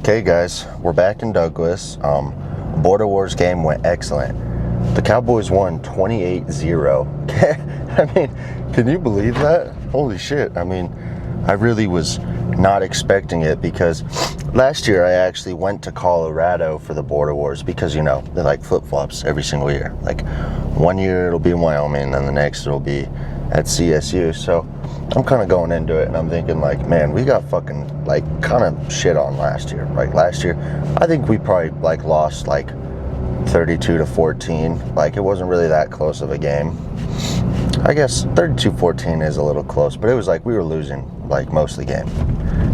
Okay, guys, we're back in Douglas. Border Wars game went excellent. The Cowboys won 28-0. I mean, can you believe that? Holy shit. I mean, I really was not expecting it because last year I actually went to Colorado for the Border Wars because, you know, they're like flip-flops every single year. Like, one year it'll be in Wyoming, and the next it'll be at CSU. So I'm kind of going into it and I'm thinking, like, man, we got fucking, like, kind of shit on last year. Like, last year, I think we probably, like, lost, like, 32-14. Like, it wasn't really that close of a game. I guess 32-14 is a little close, but it was like we were losing, like, most of the game.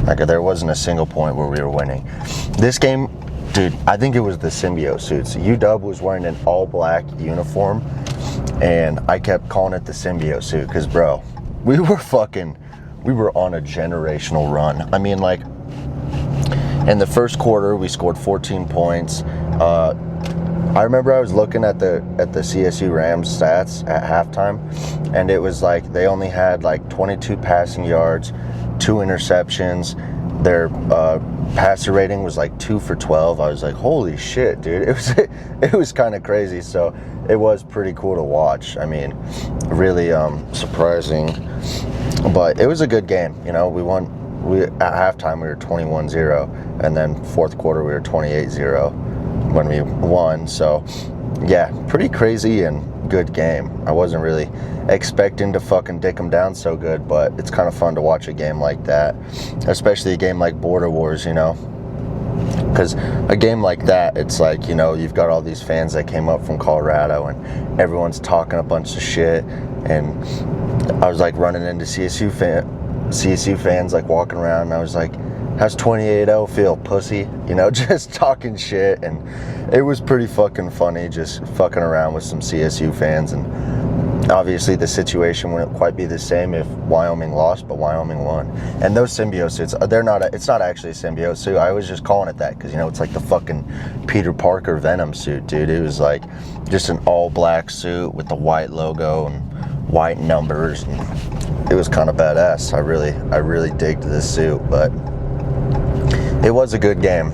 Like, there wasn't a single point where we were winning. This game, dude, I think it was the symbiote suits. UW was wearing an all-black uniform, and I kept calling it the symbiote suit because, bro, we were on a generational run. I mean, like, in the first quarter, we scored 14 points. I remember I was looking at the CSU Rams stats at halftime, and it was like they only had like 22 passing yards, 2 interceptions. Their passer rating was like 2 for 12. I was like, holy shit, dude. It was kind of crazy. So it was pretty cool to watch. I mean, really surprising. But it was a good game. You know, we won. At halftime we were 21-0, and then fourth quarter we were 28-0 when we won. So yeah, pretty crazy and good game. I wasn't really expecting to fucking dick them down so good, but it's kind of fun to watch a game like that, especially a game like Border Wars, you know, because a game like that, it's like, you know, you've got all these fans that came up from Colorado and everyone's talking a bunch of shit, and I was like running into CSU fans like walking around, and I was like, how's 28-0 feel, pussy? You know, just talking shit. And it was pretty fucking funny just fucking around with some CSU fans. And obviously the situation wouldn't quite be the same if Wyoming lost, but Wyoming won. And those symbiote suits, it's not actually a symbiote suit. I was just calling it that because, you know, it's like the fucking Peter Parker Venom suit, dude. It was like just an all black suit with the white logo and white numbers. And it was kind of badass. I really digged this suit, but it was a good game.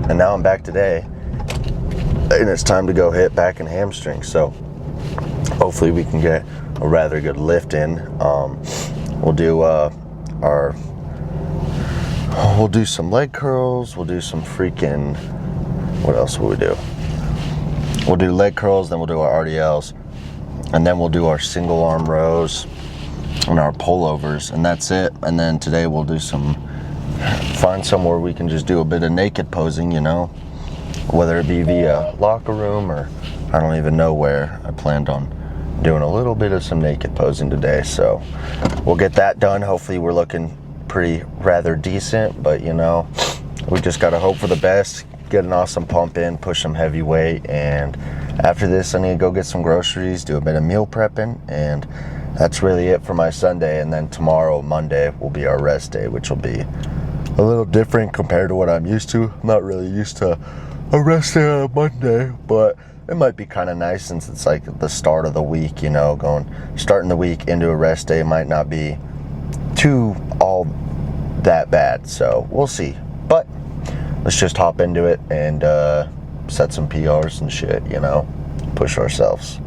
And now I'm back today, and it's time to go hit back in Hamstrings. So hopefully we can get a rather good lift in. We'll do we'll do some leg curls. We'll do some freaking, what else will we do? We'll do leg curls, then we'll do our RDLs, and then we'll do our single arm rows and our pullovers, and that's it. And then today we'll do find somewhere we can just do a bit of naked posing, you know, whether it be via locker room or I don't even know where. I planned on doing a little bit of some naked posing today, so we'll get that done. Hopefully we're looking rather decent, but, you know, we just got to hope for the best, get an awesome pump in, push some heavy weight, and after this I need to go get some groceries, do a bit of meal prepping, and that's really it for my Sunday. And then tomorrow, Monday, will be our rest day, which will be a little different compared to what I'm used to. I'm not really used to a rest day on a Monday, but it might be kind of nice since it's like the start of the week, you know, starting the week into a rest day might not be too all that bad. So we'll see. But let's just hop into it and set some PRs and shit, you know, push ourselves.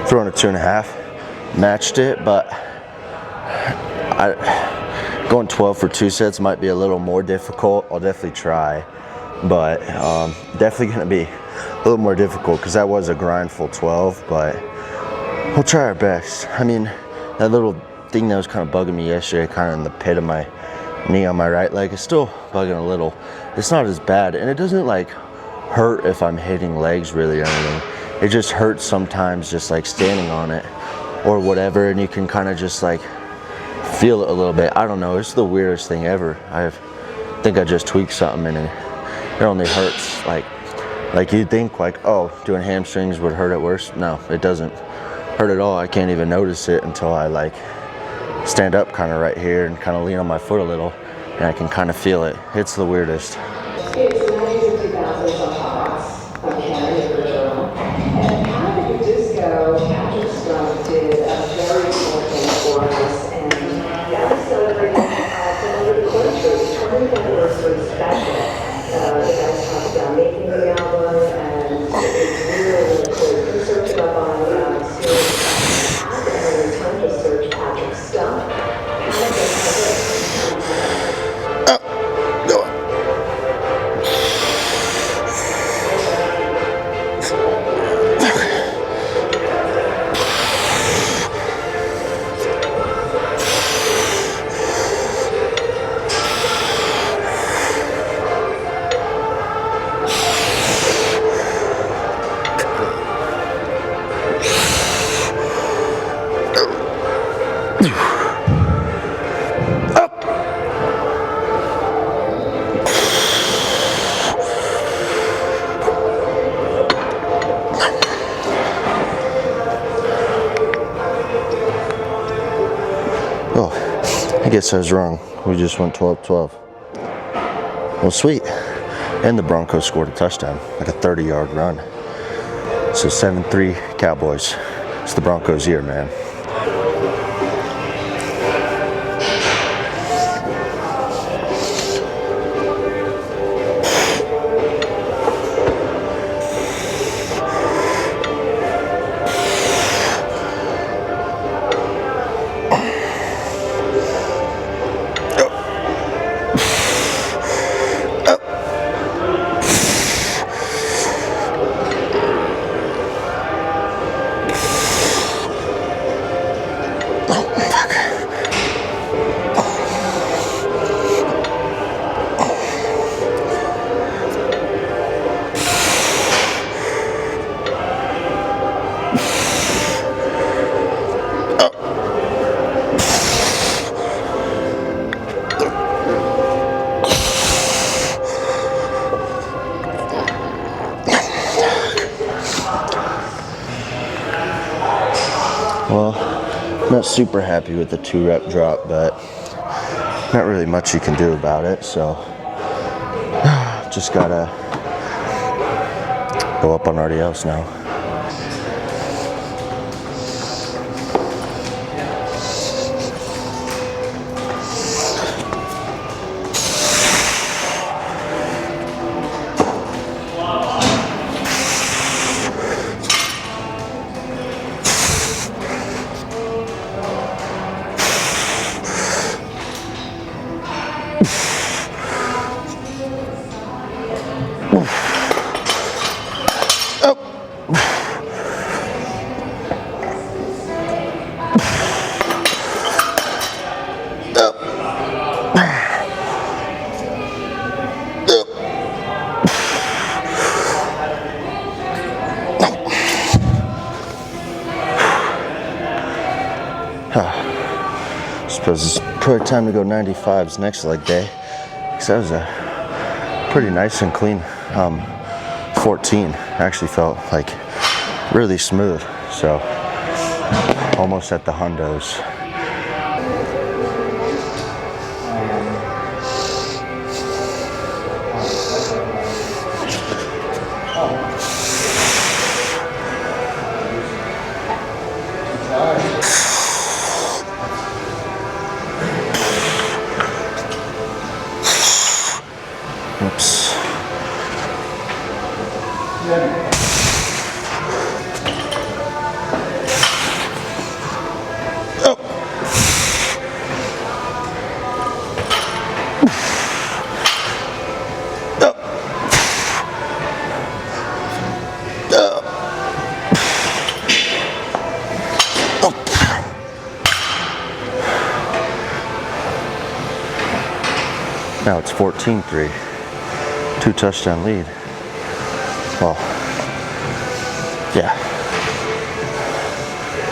Throwing a 2.5. matched it, but going 12 for 2 sets might be a little more difficult. I'll definitely try, but definitely going to be a little more difficult because that was a grindful 12, but we'll try our best. I mean, that little thing that was kind of bugging me yesterday, kind of in the pit of my knee on my right leg, is still bugging a little. It's not as bad, and it doesn't like hurt if I'm hitting legs really or anything. It just hurts sometimes just like standing on it or whatever, and you can kind of just like feel it a little bit. I don't know, it's the weirdest thing ever. I think I just tweaked something and it only hurts like you'd think like, oh, doing hamstrings would hurt it worse. No, it doesn't hurt at all. I can't even notice it until I like stand up kind of right here and kind of lean on my foot a little, and I can kind of feel it. It's the weirdest. I guess I was wrong. We just went 12-12. Well, sweet. And the Broncos scored a touchdown, like a 30-yard run. So 7-3 Cowboys. It's the Broncos' year, man. Well, not super happy with the 2-rep drop, but not really much you can do about it, so just gotta go up on RDLs now. Suppose it's probably time to go 95s next leg day, because that was a pretty nice and clean 14. Actually felt like really smooth, so almost at the hundos. Oops. Now it's 14-3. 2 touchdown lead. Well, yeah.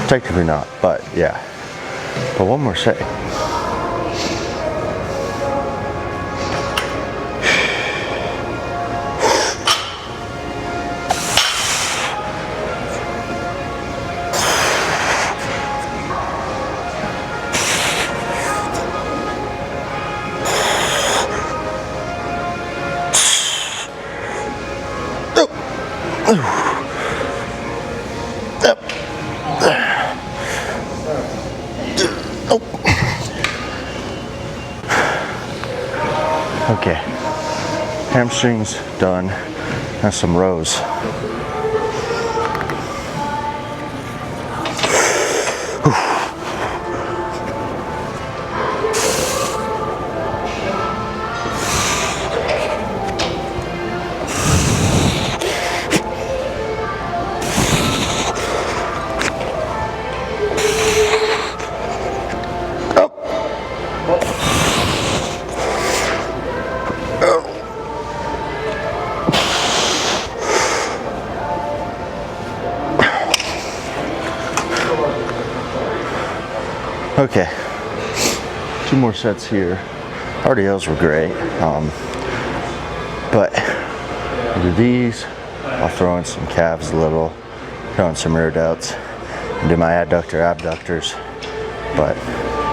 Technically not, but yeah. But one more set. Okay, hamstrings done. Now some rows. Okay, 2 more sets here. RDLs were great, but I'll do these. I'll throw in some calves a little, throw in some rear delts, and do my adductor abductors. But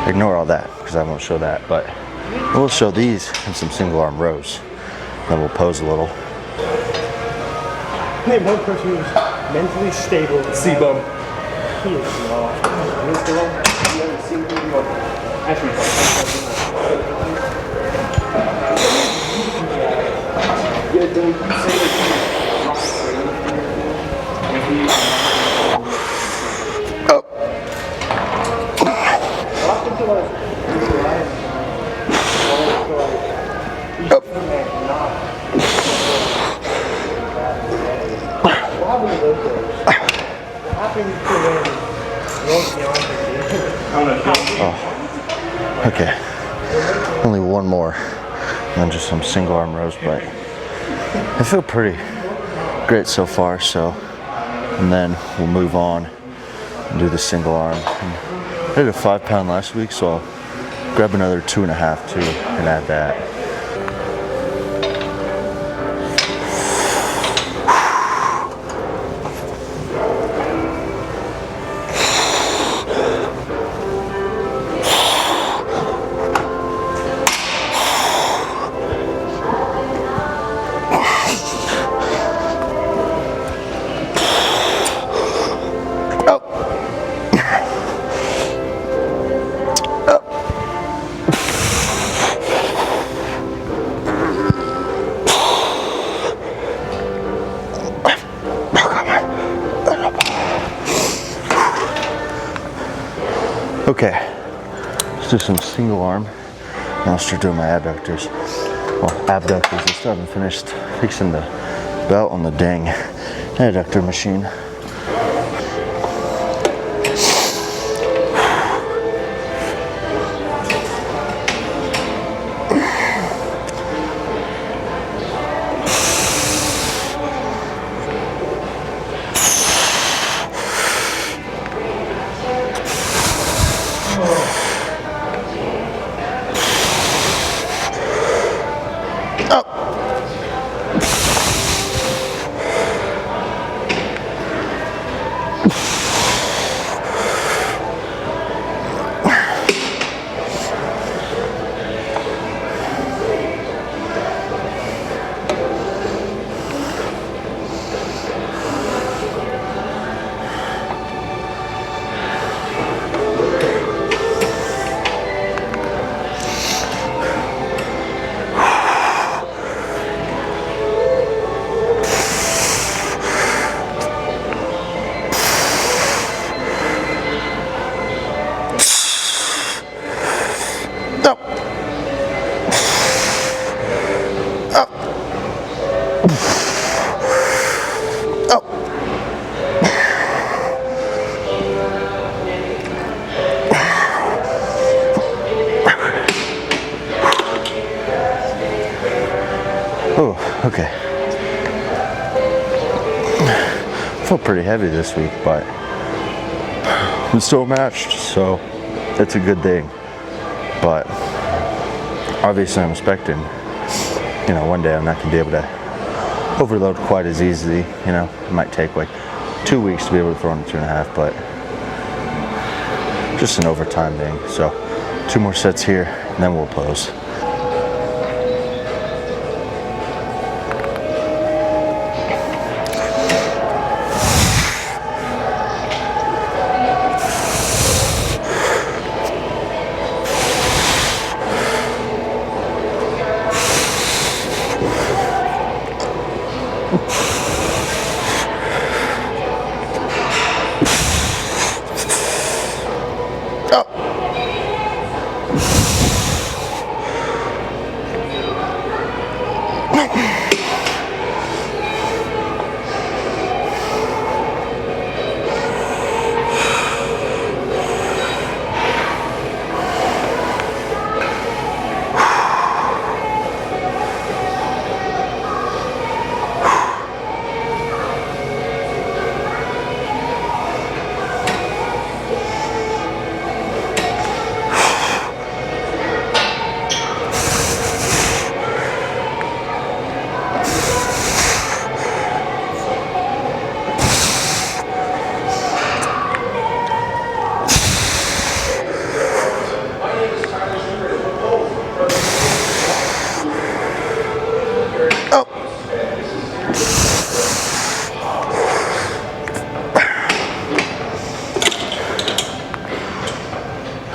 ignore all that because I won't show that. But we'll show these and some single arm rows. Then we'll pose a little. Name one person who's mentally stable. C-Bum. He is not. Mr. Long, you haven't seen him actually. Yeah, don't you say Oh. Oh. Okay. Only one more. And then just some single arm rows, but I feel pretty great so far, so and then we'll move on and do the single arm. And I did a 5 pound last week, so I'll grab another 2.5 too and add that. Okay, let's do some single arm, and I'll start doing my adductors. Well, abductors, I still haven't finished fixing the belt on the dang adductor machine. Okay. Felt pretty heavy this week, but I'm still matched, so it's a good thing. But obviously I'm expecting, one day I'm not going to be able to overload quite as easily. It might take like 2 weeks to be able to throw in 2.5, but just an overtime thing. So 2 more sets here, and then we'll pose.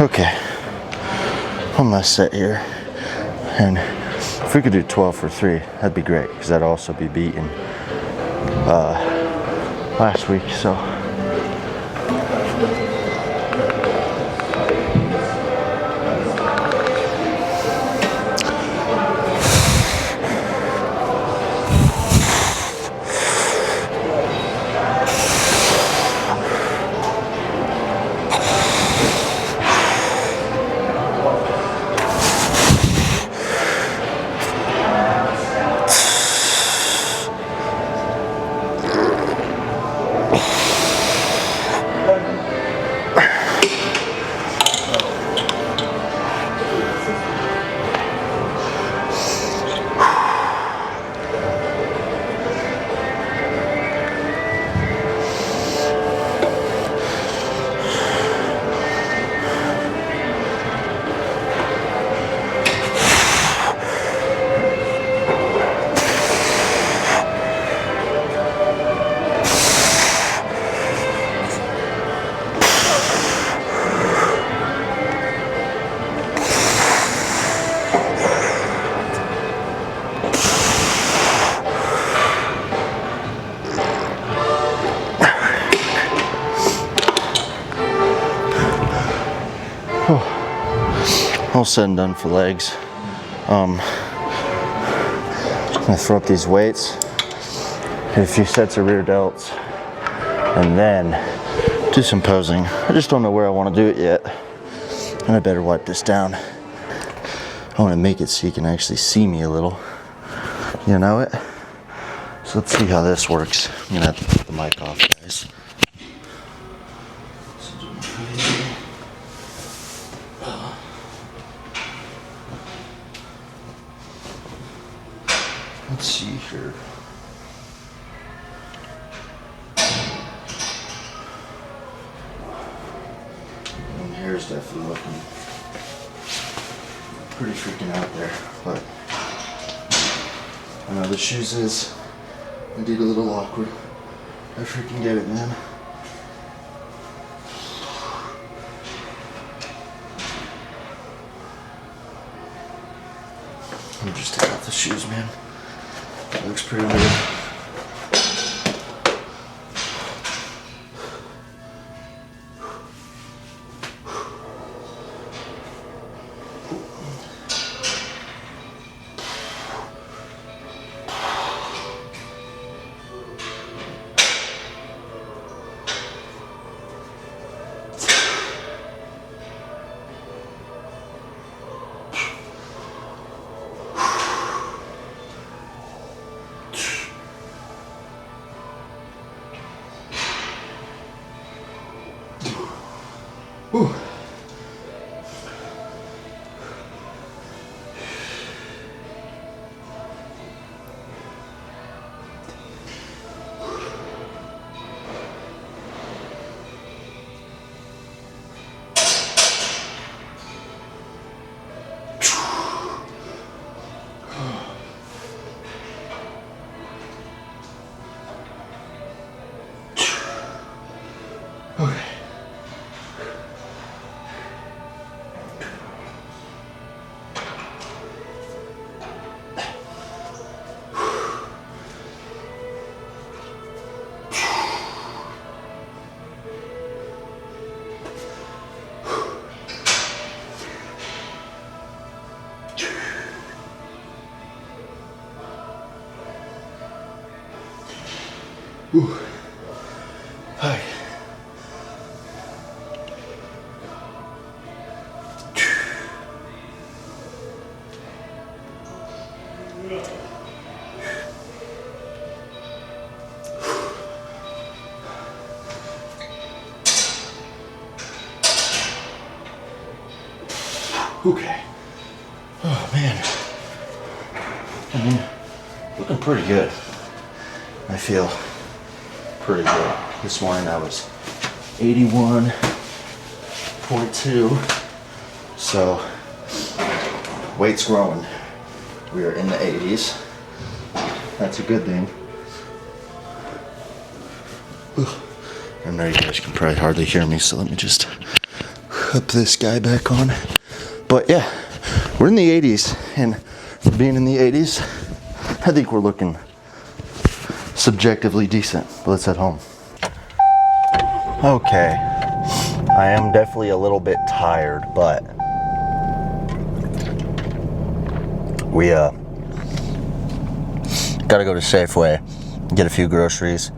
Okay, one last set here, and if we could do 12 for 3, that'd be great, because that'd also be beaten last week, so. All said and done for legs. I'm gonna throw up these weights, hit a few sets of rear delts, and then do some posing. I just don't know where I want to do it yet, and I better wipe this down. I want to make it so you can actually see me a little. You know it? So let's see how this works. I'm gonna have to put the mic off, guys. Let's see here. My hair's definitely looking pretty freaking out there, but I know the shoes is indeed a little awkward. I freaking get it, man. Let me just take off the shoes, man. That looks pretty weird. Whew. Hi. Okay. Oh man. I mean, looking pretty good. I feel pretty good. This morning I was 81.2. So weight's growing. We are in the 80s. That's a good thing. I know you guys can probably hardly hear me, so let me just hook this guy back on. But yeah, we're in the 80s, and for being in the 80s, I think we're looking subjectively decent. But let's head home. Okay, I am definitely a little bit tired, but we gotta go to Safeway, get a few groceries.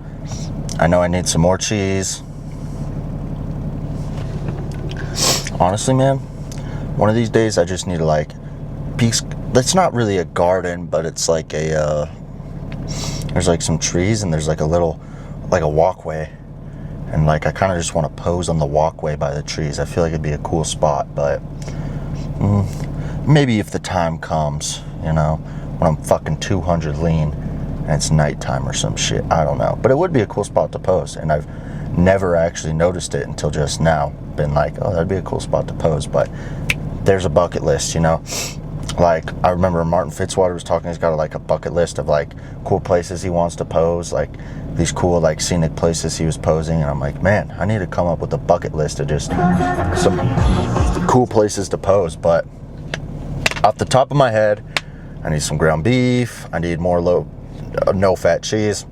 I know I need some more cheese. Honestly, man, one of these days I just need to like piece. That's not really a garden, but it's like a there's like some trees and there's like a little, like a walkway, and like I kind of just want to pose on the walkway by the trees. I feel like it'd be a cool spot, but maybe if the time comes, you know, when I'm fucking 200 lean and it's nighttime or some shit. I don't know, but it would be a cool spot to pose, and I've never actually noticed it until just now. Been like, oh, that'd be a cool spot to pose, but there's a bucket list, you know. Like, I remember Martin Fitzwater was talking, he's got like a bucket list of like cool places he wants to pose, like these cool like scenic places he was posing, and I'm like, man, I need to come up with a bucket list of just some cool places to pose. But off the top of my head, I need some ground beef, I need more no fat cheese,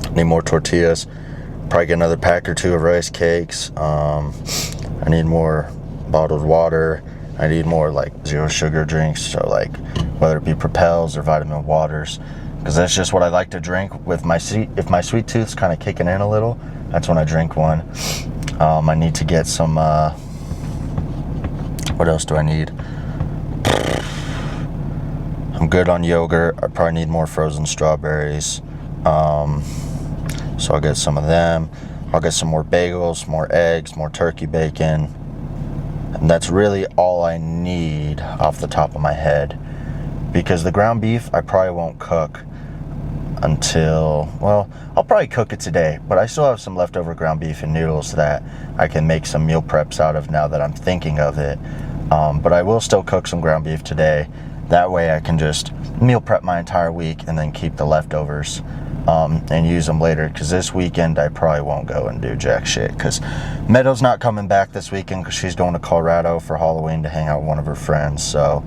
I need more tortillas, probably get another pack or two of rice cakes, I need more bottled water, I need more like zero sugar drinks, so like whether it be Propels or vitamin waters, because that's just what I like to drink with my if my sweet tooth's kind of kicking in a little, that's when I drink one. I need to get some what else do I need? I'm good on yogurt. I probably need more frozen strawberries, so I'll get some of them. I'll get some more bagels, more eggs, more turkey bacon. And that's really all I need off the top of my head, because the ground beef I probably won't cook until, well, I'll probably cook it today, but I still have some leftover ground beef and noodles that I can make some meal preps out of now that I'm thinking of it. But I will still cook some ground beef today. That way I can just meal prep my entire week and then keep the leftovers and use them later, because this weekend I probably won't go and do jack shit, because Meadow's not coming back this weekend because she's going to Colorado for Halloween to hang out with one of her friends, so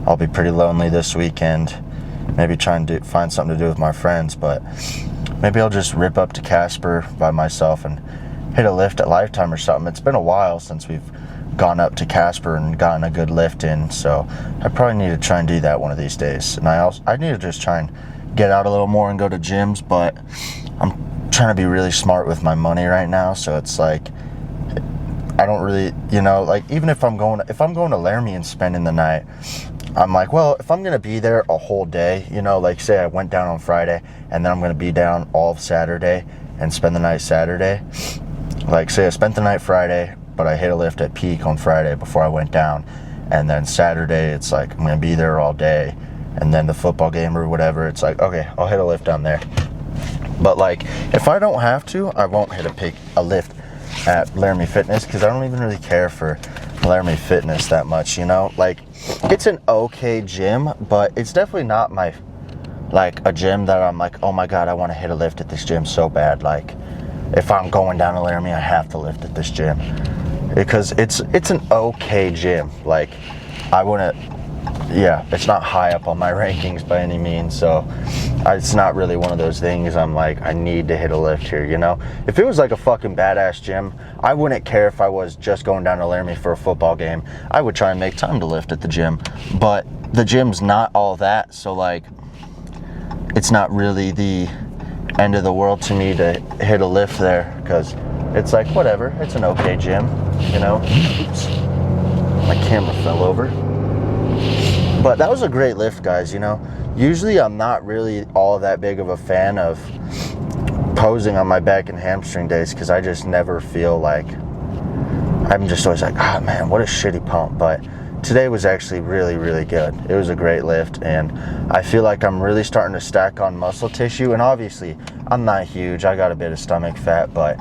I'll be pretty lonely this weekend. Maybe try and find something to do with my friends, but maybe I'll just rip up to Casper by myself and hit a lift at Lifetime or something. It's been a while since we've gone up to Casper and gotten a good lift in, so I probably need to try and do that one of these days. And I need to just try and get out a little more and go to gyms, but I'm trying to be really smart with my money right now, so it's like I don't really, you know, like even if I'm going to Laramie and spending the night, I'm like, well, if I'm gonna be there a whole day, you know, like say I went down on Friday and then I'm gonna be down all of Saturday and spend the night Saturday, like say I spent the night Friday but I hit a lift at Peak on Friday before I went down, and then Saturday it's like I'm gonna be there all day, and then the football game or whatever, it's like, okay, I'll hit a lift down there. But like if I don't have to, I won't hit a lift at Laramie Fitness, because I don't even really care for Laramie Fitness that much, you know. Like it's an okay gym, but it's definitely not my, like a gym that I'm like, oh my god, I want to hit a lift at this gym so bad. Like if I'm going down to Laramie, I have to lift at this gym, because it's an okay gym. Like I wouldn't, yeah, it's not high up on my rankings by any means, so it's not really one of those things I'm like, I need to hit a lift here, you know. If it was like a fucking badass gym, I wouldn't care if I was just going down to Laramie for a football game. I would try and make time to lift at the gym, but the gym's not all that, so like it's not really the end of the world to me to hit a lift there, because it's like, whatever, it's an okay gym, you know. Oops, my camera fell over. But that was a great lift, guys, you know. Usually I'm not really all that big of a fan of posing on my back and hamstring days, because I just never feel like, I'm just always like, oh man, what a shitty pump. But today was actually really, really good. It was a great lift, and I feel like I'm really starting to stack on muscle tissue. And obviously, I'm not huge. I got a bit of stomach fat, but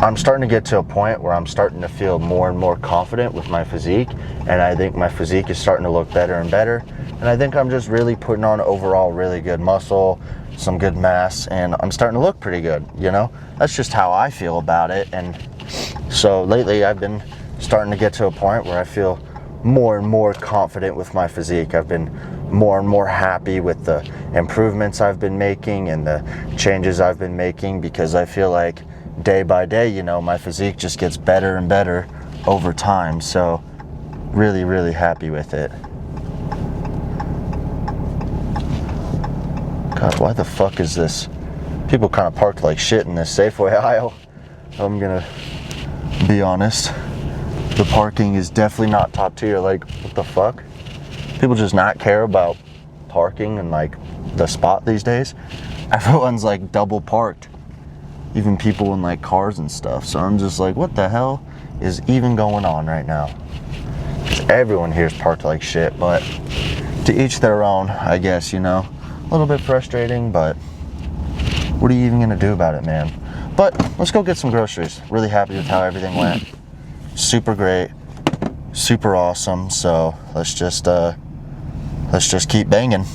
I'm starting to get to a point where I'm starting to feel more and more confident with my physique, and I think my physique is starting to look better and better. And I think I'm just really putting on overall really good muscle, some good mass, and I'm starting to look pretty good, you know? That's just how I feel about it. And so lately I've been starting to get to a point where I feel more and more confident with my physique. I've been more and more happy with the improvements I've been making and the changes I've been making, because I feel like day by day, you know, my physique just gets better and better over time. So really, really happy with it. God, why the fuck is this? People kind of parked like shit in this Safeway aisle. I'm gonna be honest. The parking is definitely not top tier. Like, what the fuck? People just not care about parking and like the spot these days. Everyone's like double parked. Even people in like cars and stuff. So I'm just like, what the hell is even going on right now? Because everyone here is parked like shit, but to each their own, I guess, you know. A little bit frustrating, but what are you even gonna do about it, man? But let's go get some groceries. Really happy with how everything went. Super great, super awesome. So let's just keep banging.